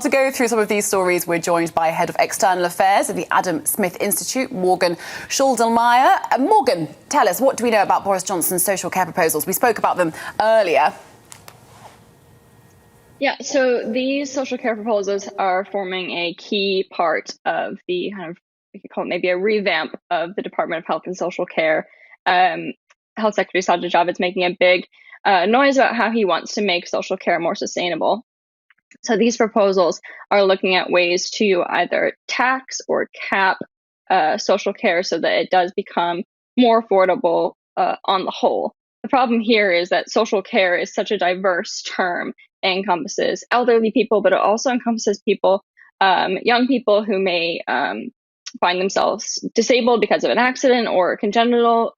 To go through some of these stories, we're joined by Head of External Affairs at the Adam Smith Institute, Morgan Schondelmeier. Morgan, tell us, what do we know about Boris Johnson's social care proposals? We spoke about them earlier. Yeah, so these social care proposals are forming a key part of the we could call it maybe a revamp of the Department of Health and Social Care. Health Secretary Sajid Javid's making a big noise about how he wants to make social care more sustainable. So these proposals are looking at ways to either tax or cap social care so that it does become more affordable on the whole. The problem here is that social care is such a diverse term. It encompasses elderly people, but it also encompasses people, young people who may find themselves disabled because of an accident or a congenital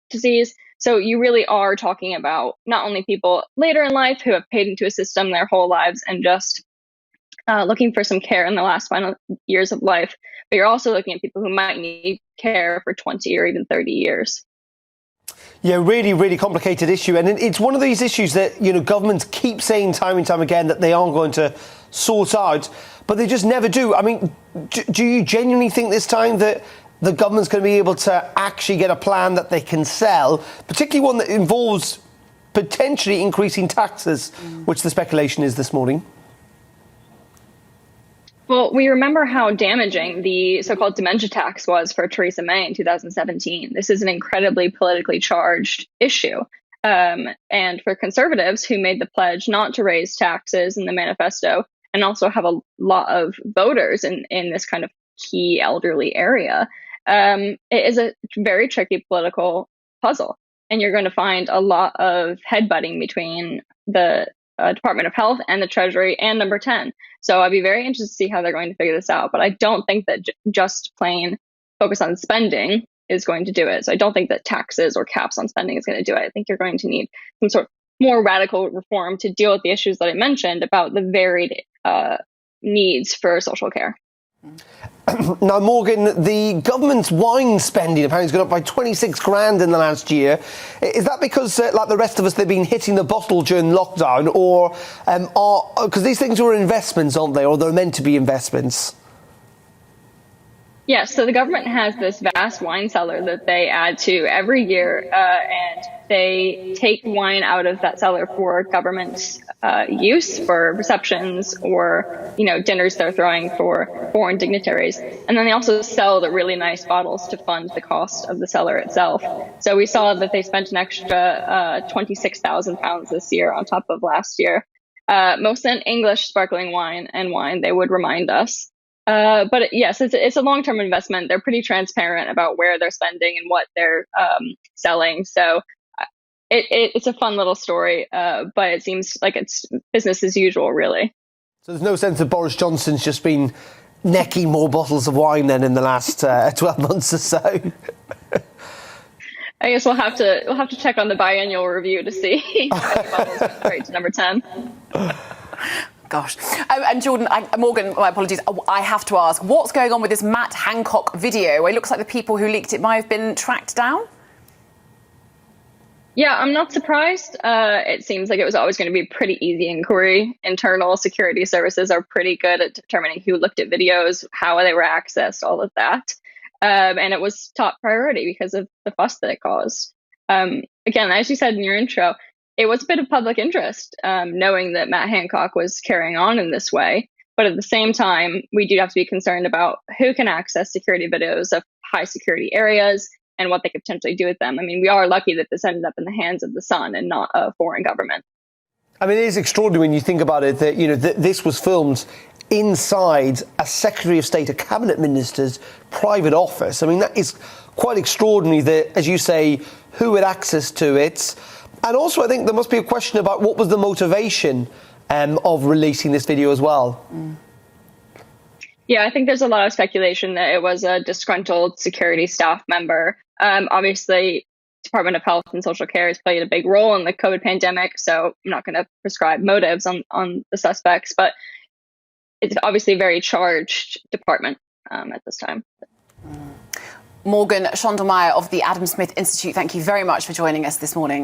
disease. So you really are talking about not only people later in life who have paid into a system their whole lives and just looking for some care in the last final years of life, but you're also looking at people who might need care for 20 or even 30 years. Yeah, really, really complicated issue. And it's one of these issues that, governments keep saying time and time again that they aren't going to sort out, but they just never do. I mean, do you genuinely think this time that the government's going to be able to actually get a plan that they can sell, particularly one that involves potentially increasing taxes, which the speculation is this morning? Well, we remember how damaging the so-called dementia tax was for Theresa May in 2017. This is an incredibly politically charged issue. And for conservatives who made the pledge not to raise taxes in the manifesto, and also have a lot of voters in this kind of key elderly area, it is a very tricky political puzzle. And you're going to find a lot of headbutting between the Department of Health and the Treasury and Number 10. So I'd be very interested to see how they're going to figure this out. But I don't think that just plain focus on spending is going to do it. So I don't think that taxes or caps on spending is going to do it. I think you're going to need some sort of more radical reform to deal with the issues that I mentioned about the varied needs for social care. Now, Morgan, the government's wine spending apparently has gone up by 26 grand in the last year. Is that because, like the rest of us, they've been hitting the bottle during lockdown, or because these things were investments, aren't they, or they're meant to be investments? Yes, so the government has this vast wine cellar that they add to every year, and they take wine out of that cellar for government use, for receptions or, dinners they're throwing for foreign dignitaries. And then they also sell the really nice bottles to fund the cost of the cellar itself. So we saw that they spent an extra £26,000 this year on top of last year. Most in English sparkling wine and wine, they would remind us. But yes, it's a long-term investment. They're pretty transparent about where they're spending and what they're selling. So it's a fun little story, but it seems like it's business as usual, really. So there's no sense that Boris Johnson's just been necking more bottles of wine then in the last 12 months or so? I guess we'll have to check on the biannual review to see how many bottles went straight to Number 10. Gosh. And Jordan, Morgan, my apologies, I have to ask, what's going on with this Matt Hancock video? It looks like the people who leaked it might have been tracked down. Yeah, I'm not surprised. It seems like it was always going to be a pretty easy inquiry. Internal security services are pretty good at determining who looked at videos, how they were accessed, all of that. And it was top priority because of the fuss that it caused. Again, as you said in your intro, it was a bit of public interest, knowing that Matt Hancock was carrying on in this way. But at the same time, we do have to be concerned about who can access security videos of high security areas and what they could potentially do with them. I mean, we are lucky that this ended up in the hands of the Sun and not a foreign government. I mean, it is extraordinary when you think about it that, this was filmed inside a Secretary of State, a cabinet minister's private office. I mean, that is quite extraordinary that, as you say, who had access to it. And also, I think there must be a question about what was the motivation of releasing this video as well. Yeah, I think there's a lot of speculation that it was a disgruntled security staff member. Obviously, Department of Health and Social Care has played a big role in the COVID pandemic, so I'm not going to prescribe motives on the suspects, but it's obviously a very charged department at this time. Morgan Schondelmeier of the Adam Smith Institute, thank you very much for joining us this morning.